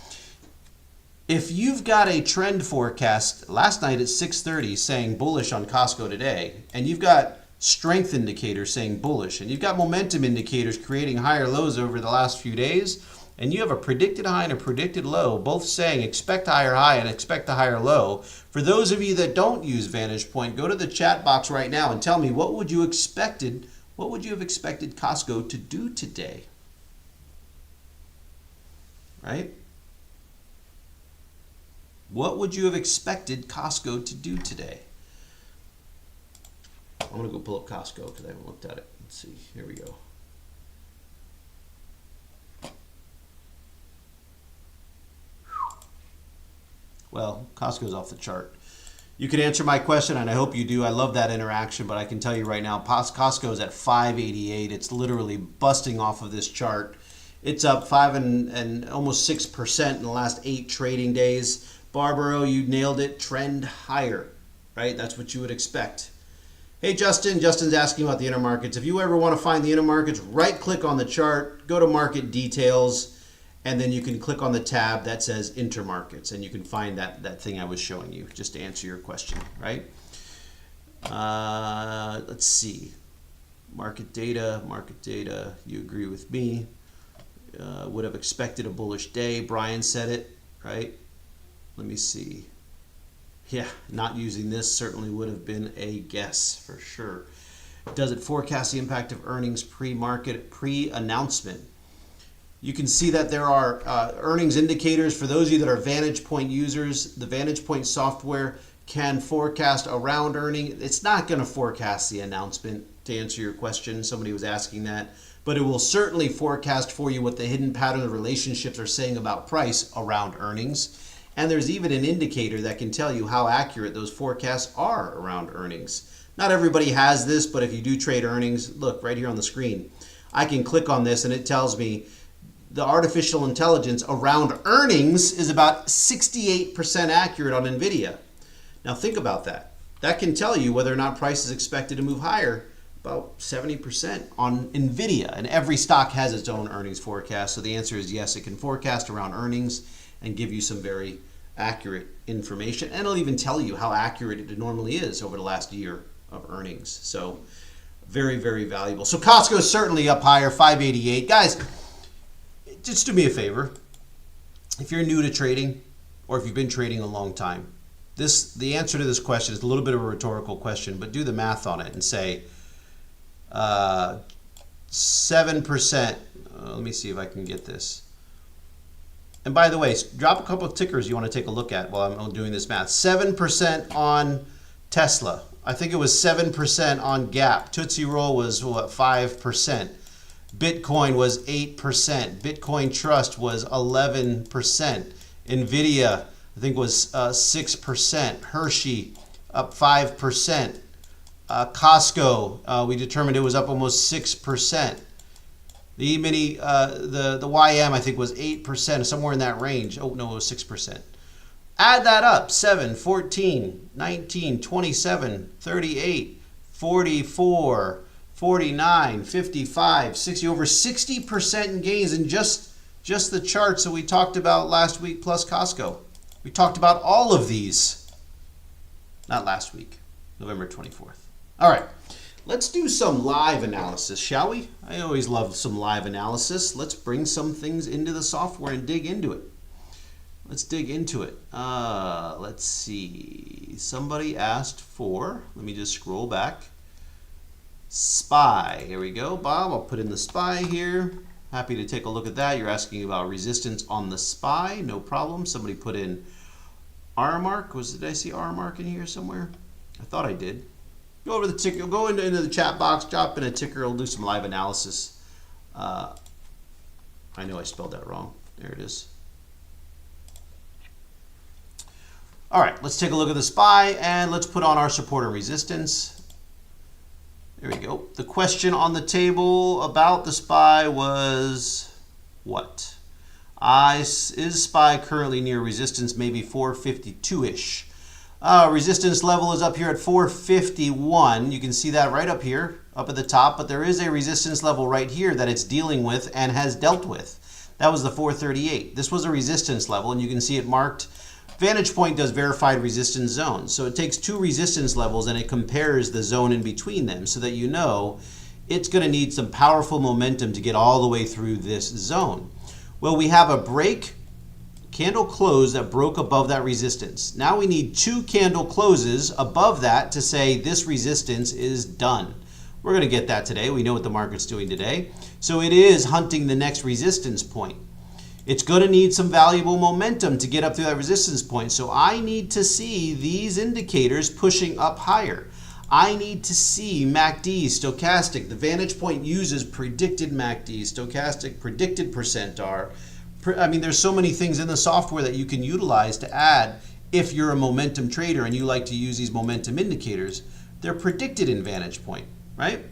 if you've got a trend forecast last night at 6:30 saying bullish on Costco today, and you've got strength indicators saying bullish, and you've got momentum indicators creating higher lows over the last few days, and you have a predicted high and a predicted low, both saying expect a higher high and expect a higher low. For those of you that don't use VantagePoint, go to the chat box right now and tell me what would you have expected Costco to do today? Right? What would you have expected Costco to do today? I'm going to go pull up Costco because I haven't looked at it. Let's see. Here we go. Well, Costco's off the chart. You can answer my question, and I hope you do. I love that interaction, but I can tell you right now, Costco's at 588. It's literally busting off of this chart. It's up 5 and almost 6% in the last 8 trading days. Barbaro, you nailed it. Trend higher, right? That's what you would expect. Hey, Justin. Justin's asking about the intermarkets. If you ever want to find the intermarkets, right-click on the chart, go to market details, and then you can click on the tab that says Intermarkets, and you can find that thing I was showing you, just to answer your question, right? Let's see. Market data, you agree with me. Would have expected a bullish day. Brian said it, right? Let me see. Yeah, not using this certainly would have been a guess for sure. Does it forecast the impact of earnings pre-market, pre-announcement? You can see that there are earnings indicators. For those of you that are VantagePoint users, the VantagePoint software can forecast around earning. It's not going to forecast the announcement, to answer your question. Somebody was asking that. But it will certainly forecast for you what the hidden pattern of relationships are saying about price around earnings. And there's even an indicator that can tell you how accurate those forecasts are around earnings. Not everybody has this, but if you do trade earnings, look right here on the screen. I can click on this and it tells me the artificial intelligence around earnings is about 68% accurate on NVIDIA. Now think about that. That can tell you whether or not price is expected to move higher, about 70% on NVIDIA. And every stock has its own earnings forecast. So the answer is yes, it can forecast around earnings and give you some very accurate information. And it'll even tell you how accurate it normally is over the last year of earnings. So very, very valuable. So Costco is certainly up higher, 588. Guys, just do me a favor. If you're new to trading, or if you've been trading a long time, the answer to this question is a little bit of a rhetorical question, but do the math on it and say 7%. Let me see if I can get this. And by the way, drop a couple of tickers you want to take a look at while I'm doing this math. 7% on Tesla. I think it was 7% on Gap. Tootsie Roll was what, 5%. Bitcoin was 8%. Bitcoin Trust was 11%. NVIDIA, I think, was 6%. Hershey, up 5%. Costco, we determined it was up almost 6%. The E-mini, the YM, I think, was 8%, somewhere in that range. Oh, no, it was 6%. Add that up, 7, 14, 19, 27, 38, 44, 49, 55, 60, over 60% in gains in just the charts that we talked about last week plus Costco. We talked about all of these, not last week, November 24th. All right, let's do some live analysis, shall we? I always love some live analysis. Let's bring some things into the software and dig into it. Let's dig into it. Let's see. Somebody asked for, let me just scroll back. SPY. Here we go, Bob. I'll put in the SPY here. Happy to take a look at that. You're asking about resistance on the SPY. No problem. Somebody put in R mark. Did I see R mark in here somewhere? I thought I did. Go over the ticker. Go into the chat box. Drop in a ticker. We'll do some live analysis. I know I spelled that wrong. There it is. All right, let's take a look at the SPY and let's put on our support and resistance. There we go. The question on the table about the SPY was what? Is SPY currently near resistance, maybe 452-ish? Resistance level is up here at 451. You can see that right up here, up at the top, but there is a resistance level right here that it's dealing with and has dealt with. That was the 438. This was a resistance level, and you can see it marked. VantagePoint does verified resistance zones. So it takes two resistance levels and it compares the zone in between them so that you know it's going to need some powerful momentum to get all the way through this zone. Well, we have a break candle close that broke above that resistance. Now we need two candle closes above that to say this resistance is done. We're going to get that today. We know what the market's doing today. So it is hunting the next resistance point. It's going to need some valuable momentum to get up through that resistance point. So I need to see these indicators pushing up higher. I need to see MACD, stochastic. The VantagePoint uses predicted MACD, stochastic, predicted percent R. I mean, there's so many things in the software that you can utilize to add if you're a momentum trader and you like to use these momentum indicators. They're predicted in VantagePoint, right?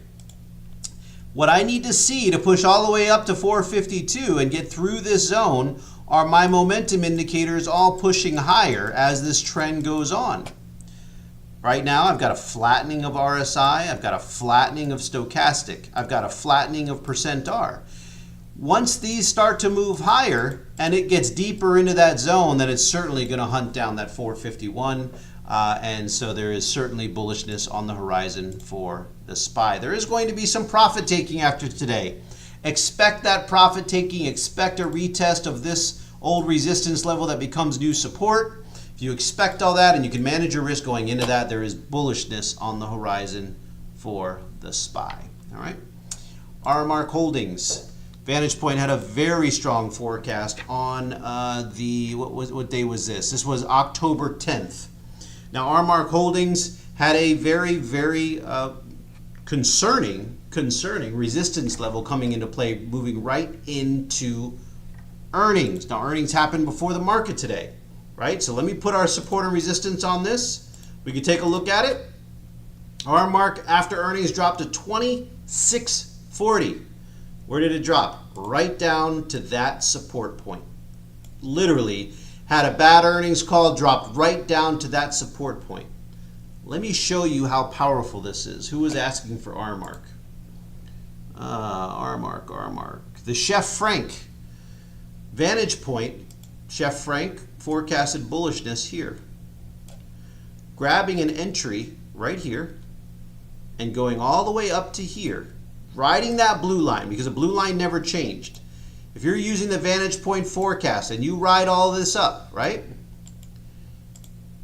What I need to see to push all the way up to 452 and get through this zone are my momentum indicators all pushing higher as this trend goes on. Right now, I've got a flattening of RSI. I've got a flattening of stochastic. I've got a flattening of percent R. Once these start to move higher and it gets deeper into that zone, then it's certainly going to hunt down that 451. And so there is certainly bullishness on the horizon for the SPY. There is going to be some profit taking after today. Expect that profit taking. Expect a retest of this old resistance level that becomes new support. If you expect all that and you can manage your risk going into that, there is bullishness on the horizon for the SPY. All right. Aramark Holdings. VantagePoint had a very strong forecast on what day was this? This was October 10th. Now, Aramark Holdings had a very concerning resistance level coming into play, moving right into earnings. Now, earnings happened before the market today, right? So let me put our support and resistance on this. We can take a look at it. Aramark after earnings dropped to 26.40. Where did it drop? Right down to that support point. Literally had a bad earnings call, dropped right down to that support point. Let me show you how powerful this is. Who was asking for Aramark? Aramark. The Chef Frank. VantagePoint, Chef Frank forecasted bullishness here. Grabbing an entry right here and going all the way up to here. Riding that blue line, because the blue line never changed. If you're using the VantagePoint forecast and you ride all this up, right?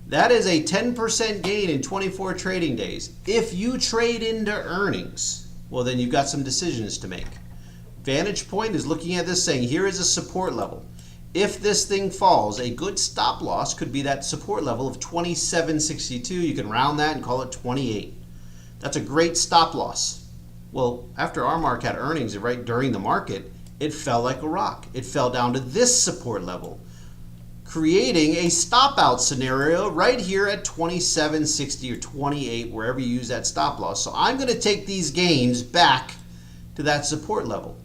That is a 10% gain in 24 trading days. If you trade into earnings, well, then you've got some decisions to make. VantagePoint is looking at this saying, here is a support level. If this thing falls, a good stop loss could be that support level of 27.62. You can round that and call it 28. That's a great stop loss. Well, after Aramark had earnings right during the market, it fell like a rock. It fell down to this support level, creating a stop out scenario right here at 27.60 or 28, wherever you use that stop loss. So I'm going to take these gains back to that support level.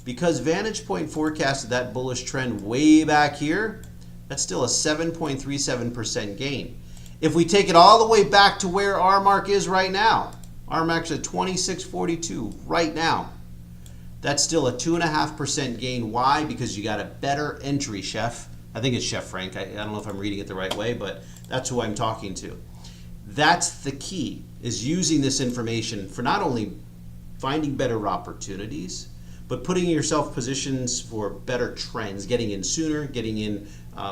Because VantagePoint forecasted that bullish trend way back here, that's still a 7.37% gain. If we take it all the way back to where Aramark is right now, Aramark's at 26.42 right now. That's still a 2.5% gain. Why? Because you got a better entry, Chef. I think it's Chef Frank. I don't know if I'm reading it the right way, but that's who I'm talking to. That's the key, is using this information for not only finding better opportunities, but putting yourself positions for better trends, getting in sooner, getting in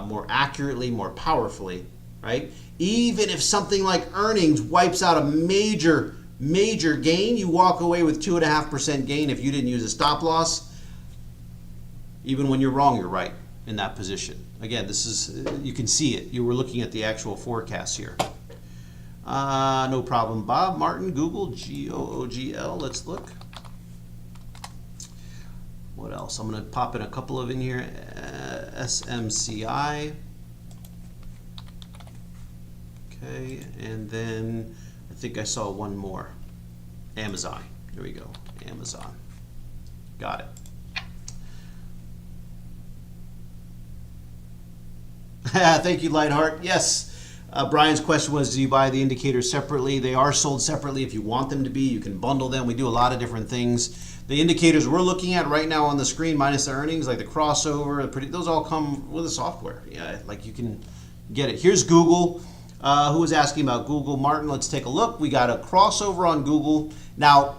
more accurately, more powerfully, right? Even if something like earnings wipes out a major gain, you walk away with 2.5% gain if you didn't use a stop loss. Even when you're wrong, you're right in that position. Again, this is, you can see it. You were looking at the actual forecast here. No problem, Bob. Martin, Google, G-O-O-G-L. Let's look. What else? I'm going to pop in a couple of in here. SMCI. Okay, and then I think I saw one more. Amazon. Here we go. Amazon. Got it. Thank you, Lightheart. Yes. Brian's question was, do you buy the indicators separately? They are sold separately. If you want them to be, you can bundle them. We do a lot of different things. The indicators we're looking at right now on the screen, minus the earnings, like the crossover, those all come with the software. Yeah, like you can get it. Here's Google. Who was asking about Google? Martin, let's take a look. We got a crossover on Google. Now,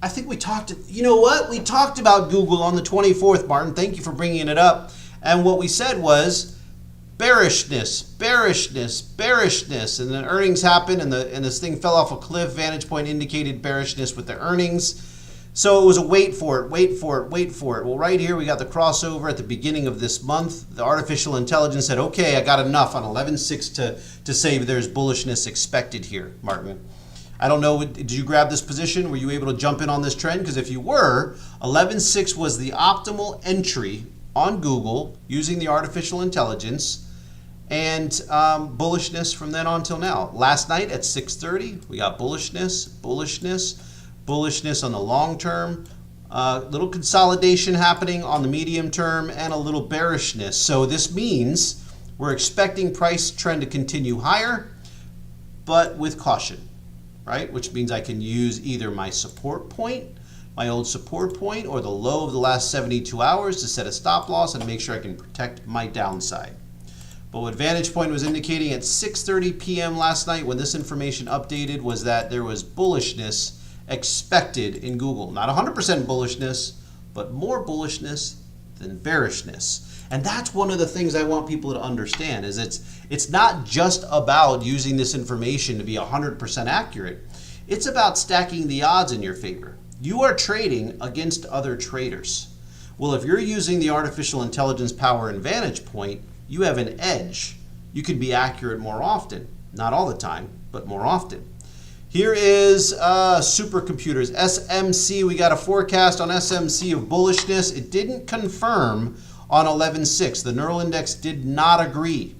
I think we talked, you know what? We talked about Google on the 24th, Martin. Thank you for bringing it up. And what we said was bearishness, bearishness, bearishness. And then earnings happened and this thing fell off a cliff. VantagePoint indicated bearishness with the earnings. So it was a wait for it, wait for it, wait for it. Well, right here we got the crossover at the beginning of this month. The artificial intelligence said, okay, I got enough on 11.6 to say there's bullishness expected here, Martin. I don't know, did you grab this position? Were you able to jump in on this trend? Because if you were, 11.6 was the optimal entry on Google using the artificial intelligence and bullishness from then on till now. Last night at 6:30, we got bullishness, bullishness, bullishness on the long term, little consolidation happening on the medium term, and a little bearishness. So this means we're expecting price trend to continue higher, but with caution, right? Which means I can use either my support point my old support point or the low of the last 72 hours to set a stop loss and make sure I can protect my downside. But what VantagePoint was indicating at 6:30 p.m. last night when this information updated was that there was bullishness expected in Google. Not 100% bullishness, but more bullishness than bearishness. And that's one of the things I want people to understand is it's not just about using this information to be 100% accurate. It's about stacking the odds in your favor. You are trading against other traders. Well, if you're using the artificial intelligence power in VantagePoint, you have an edge. You can be accurate more often. Not all the time, but more often. Here is supercomputers, SMC. We got a forecast on SMC of bullishness. It didn't confirm on 11/6. The neural index did not agree.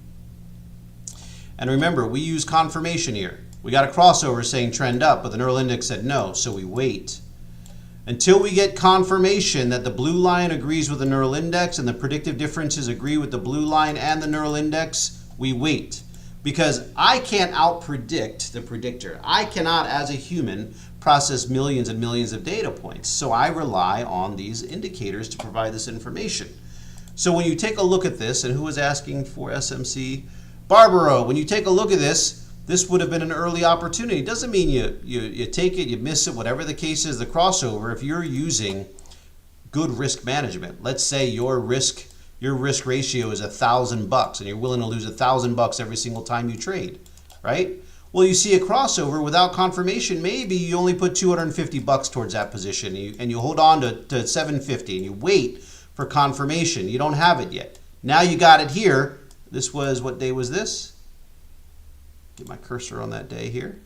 And remember, we use confirmation here. We got a crossover saying trend up, but the neural index said no, so we wait. Until we get confirmation that the blue line agrees with the neural index and the predictive differences agree with the blue line and the neural index, we wait. Because I can't outpredict the predictor. I cannot, as a human, process millions and millions of data points. So I rely on these indicators to provide this information. So when you take a look at this, and who was asking for SMC? Barbaro, when you take a look at this, this would have been an early opportunity. It doesn't mean you take it, you miss it, whatever the case is, the crossover. If you're using good risk management, let's say your risk ratio is $1,000 and you're willing to lose $1,000 every single time you trade, right? Well, you see a crossover without confirmation, maybe you only put $250 towards that position and you hold on to $750 and you wait for confirmation. You don't have it yet. Now you got it here. This was, what day was this? Get my cursor on that day here.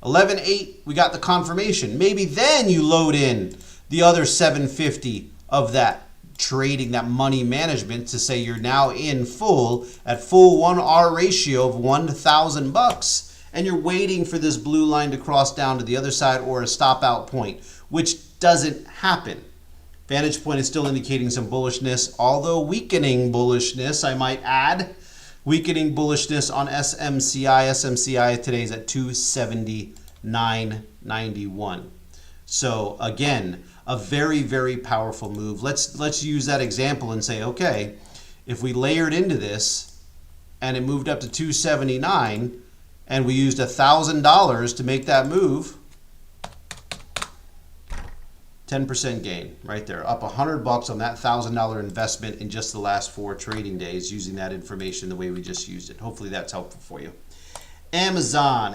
11/8, we got the confirmation. Maybe then you load in the other $750 of that trading, that money management to say you're now in full at full 1R ratio of 1 to $1,000 and you're waiting for this blue line to cross down to the other side or a stop out point, which doesn't happen. VantagePoint is still indicating some bullishness, although weakening bullishness, I might add. Weakening bullishness on SMCI. SMCI today is at 279.91. So again, a very, very powerful move. Let's use that example and say, okay, if we layered into this and it moved up to 279 and we used $1,000 to make that move, 10% gain right there, up $100 on that $1,000 investment in just the last 4 trading days using that information the way we just used it. Hopefully that's helpful for you. Amazon,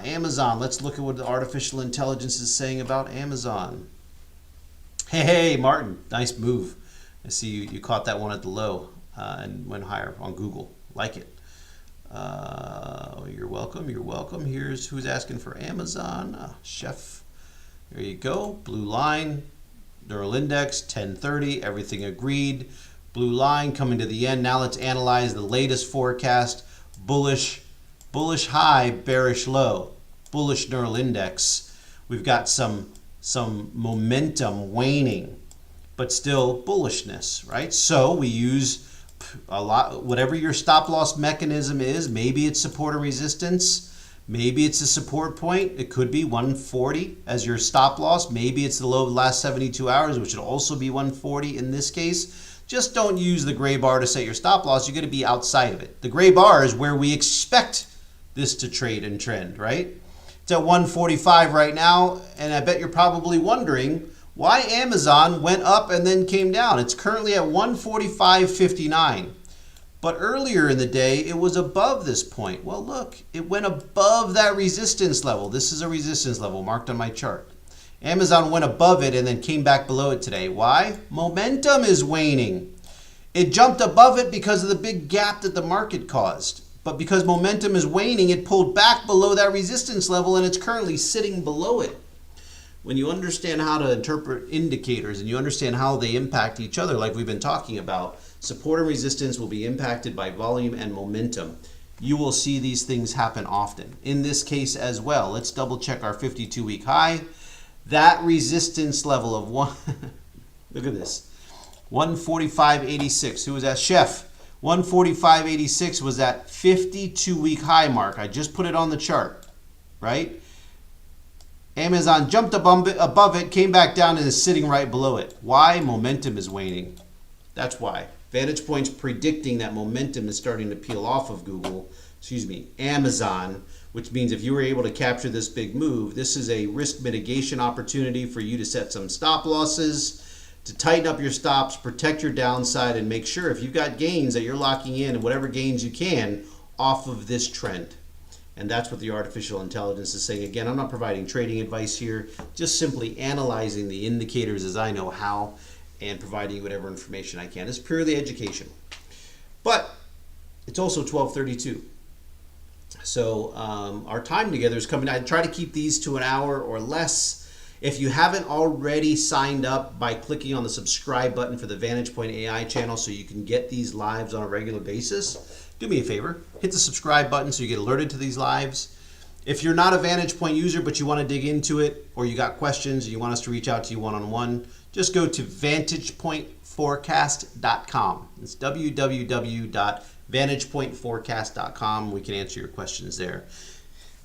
let's look at what the artificial intelligence is saying about Amazon. Hey, Martin, nice move. I see you caught that one at the low and went higher on Google. Like it. You're welcome. Here's who's asking for Amazon. Chef. There you go. Blue line. Neural index, 1030, everything agreed. Blue line coming to the end. Now let's analyze the latest forecast. Bullish high, bearish low. Bullish neural index. We've got some momentum waning, but still bullishness, right? So we use a lot, whatever your stop loss mechanism is, maybe it's support and resistance. Maybe it's a support point. It could be 140 as your stop loss. Maybe it's the low of the last 72 hours, which would also be 140 in this case. Just don't use the gray bar to set your stop loss. You're going to be outside of it. The gray bar is where we expect this to trade and trend, right? It's at 145 right now, and I bet you're probably wondering why Amazon went up and then came down. It's currently at 145.59. But earlier in the day, it was above this point. Well, look, it went above that resistance level. This is a resistance level marked on my chart. Amazon went above it and then came back below it today. Why? Momentum is waning. It jumped above it because of the big gap that the market caused. But because momentum is waning, it pulled back below that resistance level and it's currently sitting below it. When you understand how to interpret indicators and you understand how they impact each other, like we've been talking about, support and resistance will be impacted by volume and momentum. You will see these things happen often. In this case as well, let's double check our 52-week high. That resistance level of look at this, 145.86. Who was that? Chef. 145.86 was that 52-week high mark. I just put it on the chart, right? Amazon jumped above it, came back down, and is sitting right below it. Why? Momentum is waning. That's why. VantagePoint's predicting that momentum is starting to peel off of Amazon, which means if you were able to capture this big move, this is a risk mitigation opportunity for you to set some stop losses, to tighten up your stops, protect your downside, and make sure if you've got gains that you're locking in and whatever gains you can off of this trend. And that's what the artificial intelligence is saying. Again, I'm not providing trading advice here, just simply analyzing the indicators as I know how and providing you whatever information I can. It's purely educational. But it's also 12:32. So our time together is coming. I try to keep these to an hour or less. If you haven't already signed up by clicking on the subscribe button for the VantagePoint AI channel so you can get these lives on a regular basis, do me a favor, hit the subscribe button so you get alerted to these lives. If you're not a VantagePoint user but you want to dig into it, or you got questions and you want us to reach out to you one-on-one, just go to VantagePointForecast.com. It's www.VantagePointForecast.com. We can answer your questions there.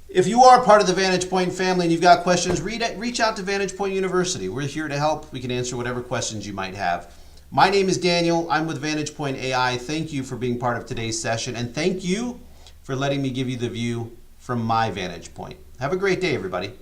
If you are part of the VantagePoint family and you've got questions, reach out to VantagePoint University. We're here to help. We can answer whatever questions you might have. My name is Daniel. I'm with VantagePoint AI. Thank you for being part of today's session, and thank you for letting me give you the view from my vantage point. Have a great day, everybody.